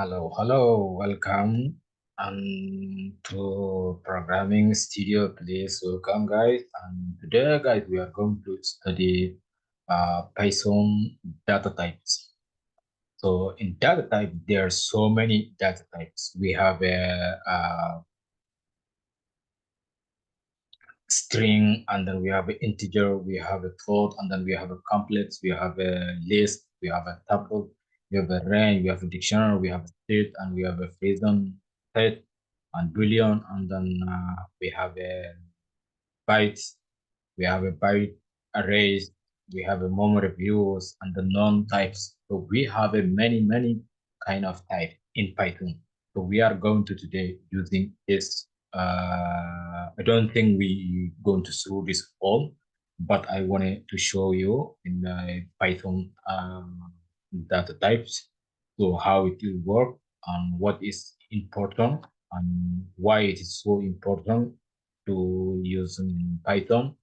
Hello, welcome to programming studio. Please welcome, guys. And today, guys, we are going to study Python data types. So in data type, there are so many data types. We have a string, and then we have an integer, we have a float, and then we have a complex, we have a list, we have a tuple, we have a range, we have a dictionary, we have a state, and we have a phrasal set and boolean, and then we have a bytes, we have a byte arrays, we have a memory views, and the non-types. So we have a many kind of type in Python. So we are going to today using this. I don't think we going to through this all, but I wanted to show you in the Python data types. So how it will work and what is important and why it is so important to use in Python.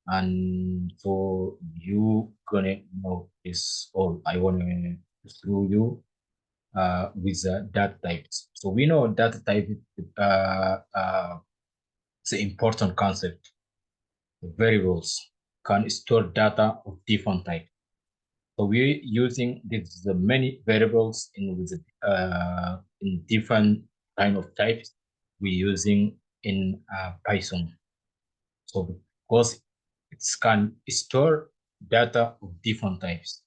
And so you gonna know this all. I wanna through you with data types. So we know data type is an important concept. Variables can store data of different type. So we're using this the many variables in different kind of types we're using in Python. So because it can store data of different types.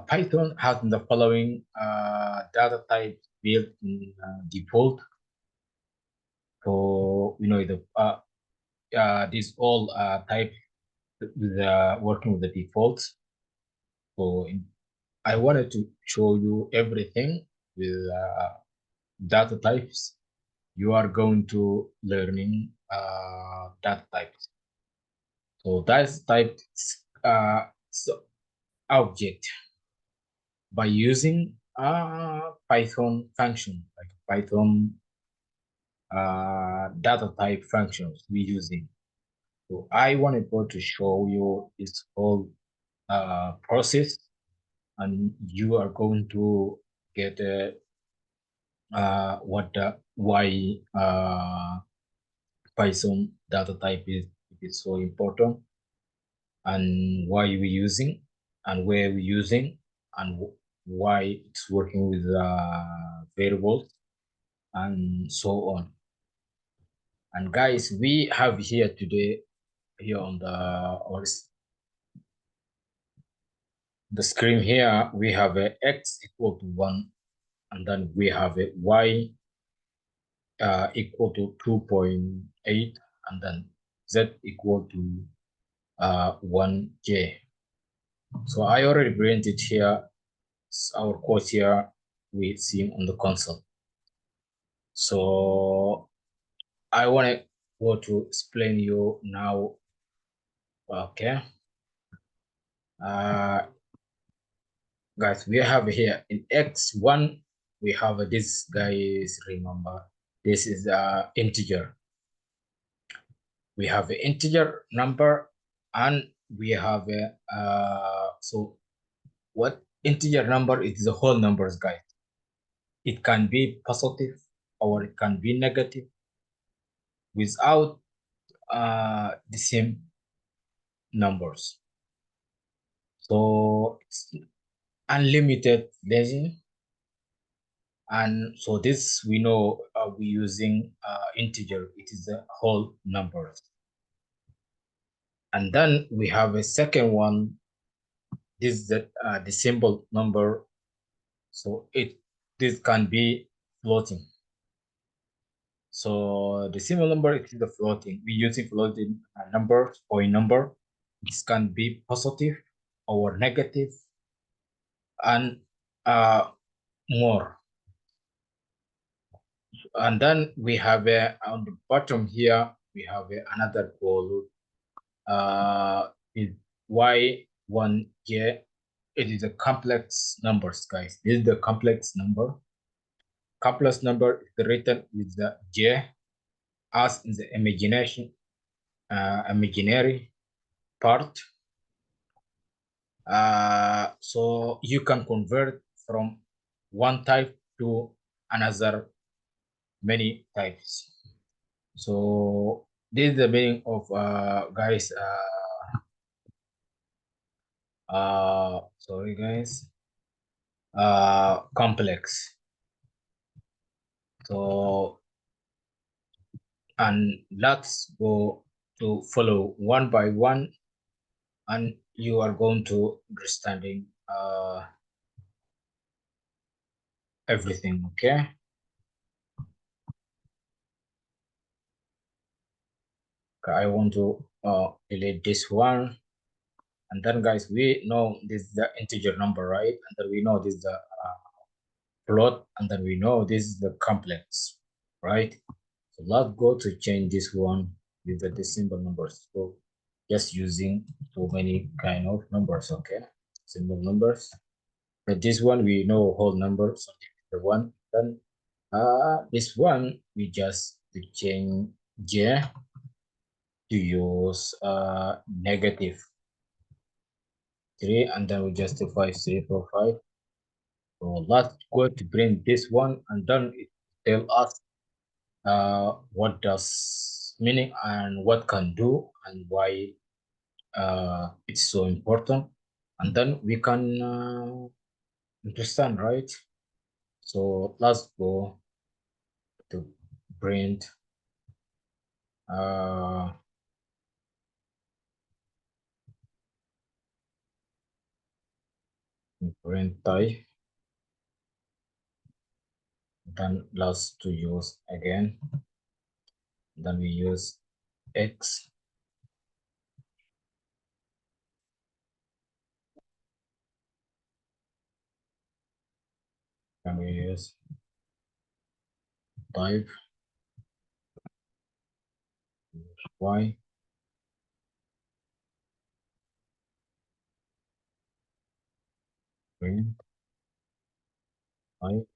Python has the following data types built in default. So you know these all type with working with the defaults. So I wanted to show you everything with data types. You are going to learning data types. So data type so object by using a Python function like Python data type functions we're using. So I wanted to show you this whole process, and you are going to get why Python data type is so important, and why we're using, and where we're using, and why it's working with variables, and so on. And guys, we have here today, here on the screen here, we have a x equal to 1, and then we have a y equal to 2.8, and then z equal to 1j. So I already printed here our code here we see on the console. So I want to explain you now. Okay. Guys, we have here in x1 we have this guys, remember this is integer. We have an integer number, and we have a so what integer number is the whole numbers, guys. It can be positive or it can be negative without the same numbers. So it's unlimited legend. And so this we know we're using integer, it is the whole numbers. And then we have a second one, this is the symbol number. So this can be floating. So the symbol number is the floating. We're using floating number, point number. This can be positive or negative, and more. And then we have on the bottom here, we have another code is y1j. It is a complex numbers, guys. This is the complex number. Complex number is written with the j as in the imaginary part. So you can convert from one type to another many types. So this is the meaning of guys sorry guys, complex. So and let's go to follow one by one, and you are going to understanding everything. Okay, I want to delete this one. And then guys, we know this is the integer number, right? And then we know this is the float, and then we know this is the complex, right? So let's go to change this one with the decimal numbers. So just using so many kind of numbers, okay? Symbol numbers. But this one we know whole number, so the one. Then this one we just to change to use negative 3, and then we justify 3, 4, 5. So let's go to print this one, and then it tell us what does meaning and what can do and why it's so important, and then we can understand, right? So let's go to print uh, print type, then let's to use again, then we use x, then we use type y, print type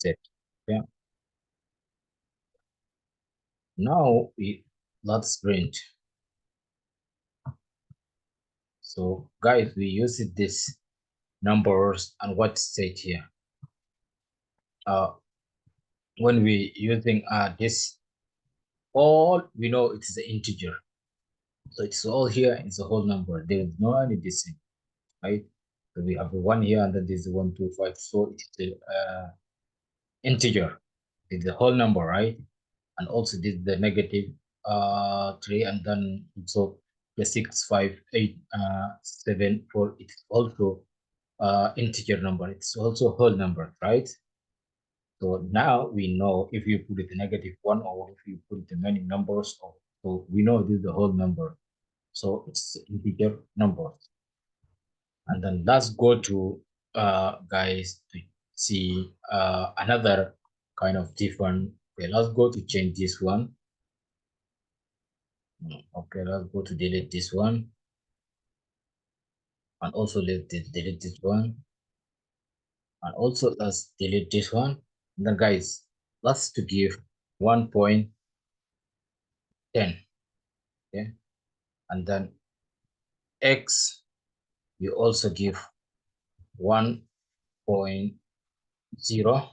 z. Yeah, now we let's print. So guys, we use this numbers and what state here. When we using this, all we know it's the integer. So it's all here, it's a whole number. There is no any decimal, right? So we have one here, and then there's 1, 2, 5. So it's the integer. It's the whole number, right? And also this is the negative 3, and then also the 6, 5, 8, 7, 4. It's also integer number. It's also whole number, right? So now we know if you put it negative 1, or if you put the many numbers, or so we know this is the whole number. So it's integer numbers. And then let's go to guys to see another kind of different. Okay, let's go to change this one. Okay, let's go to delete this one, and also let's delete this one, and also let's delete this one. And then guys, let's to give 1.10. Okay, and then x we also give 1.0,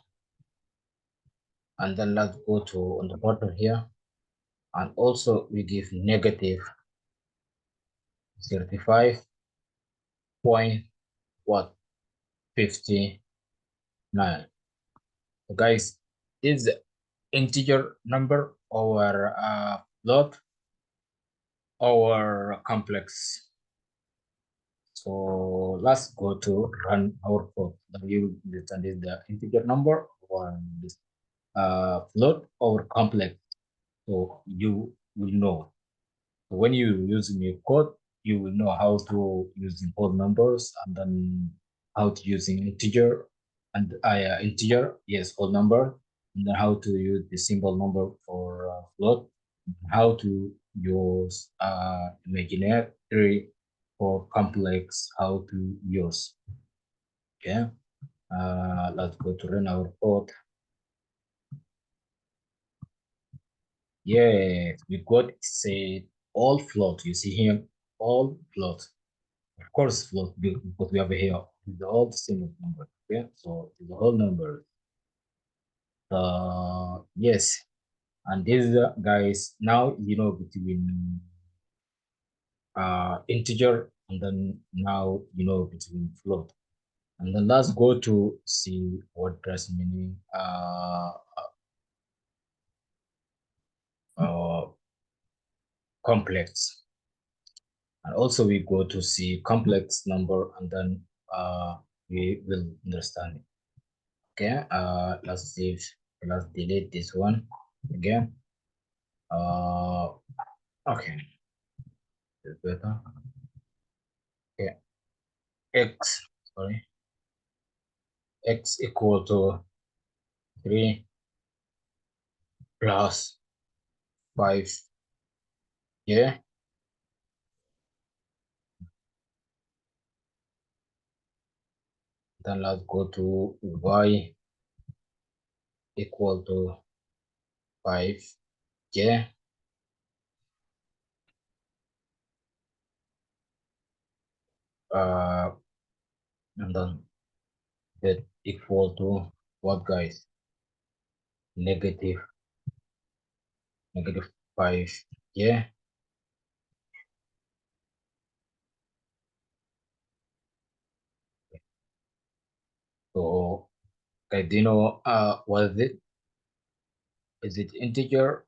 and then let's go to on the bottom here, and also we give negative 35 point what 59. So guys, is the integer number or float or complex? So let's go to run our code. Then you understand is the integer number or this float or complex. So you will know. So when you use your code, you will know how to use whole numbers, and then how to using integer and integer, yes, whole number, and then how to use the symbol number for float, how to use imaginary for complex, how to use. Okay, let's go to run our code. Yes, we got it said all float. You see here, all float. Of course, float because we have here the all the same number. Okay, so the whole number. Yes, and these guys now you know between integer and then now you know between float. And then let's go to see what does meaning uh, complex. And also we go to see complex number and then we will understand it. Okay, let's save, let's delete this one again. Uh, okay, it's better. Okay, x, sorry, x equal to 3 plus 5. Yeah, then let's go to y equal to 5. Yeah, uh, and then that equal to what, guys? Negative, negative 5. Yeah, so okay, do you know what is it? Is it integer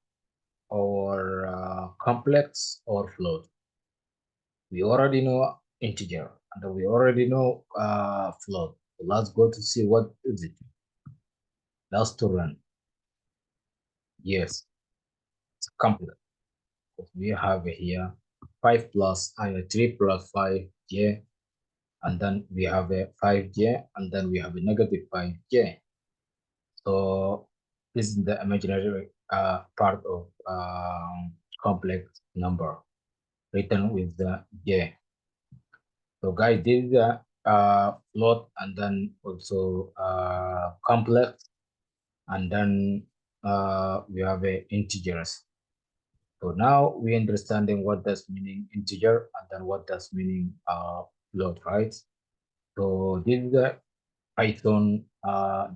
or complex or float? We already know integer and we already know float. So let's go to see what is it. Let's to run. Yes, it's complex. We have here 5 plus 3 plus 5. Yeah, and then we have a 5j and then we have a negative 5j. So this is the imaginary part of complex number written with the j. So guys, this is a float and then also complex, and then we have a integers. So now we understanding what does meaning integer and then what does meaning float, right? So this is the Python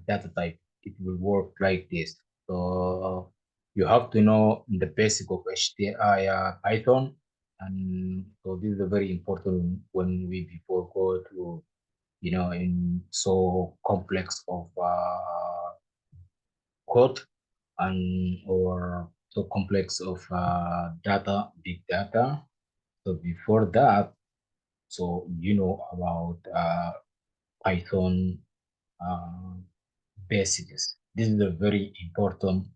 data type. It will work like this. So you have to know the basic of HTML Python, and so this is a very important when we before go to in so complex of code and or so complex of data, big data. So before that, so you know about Python uh, basics. This is a very important,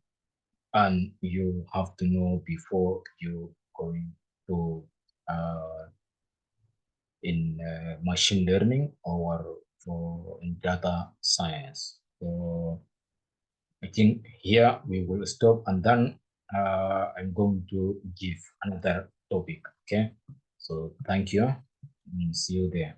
and you have to know before you going to uh, in machine learning or for in data science. So I think here we will stop, and then I'm going to give another topic. Okay. So thank you, and see you there.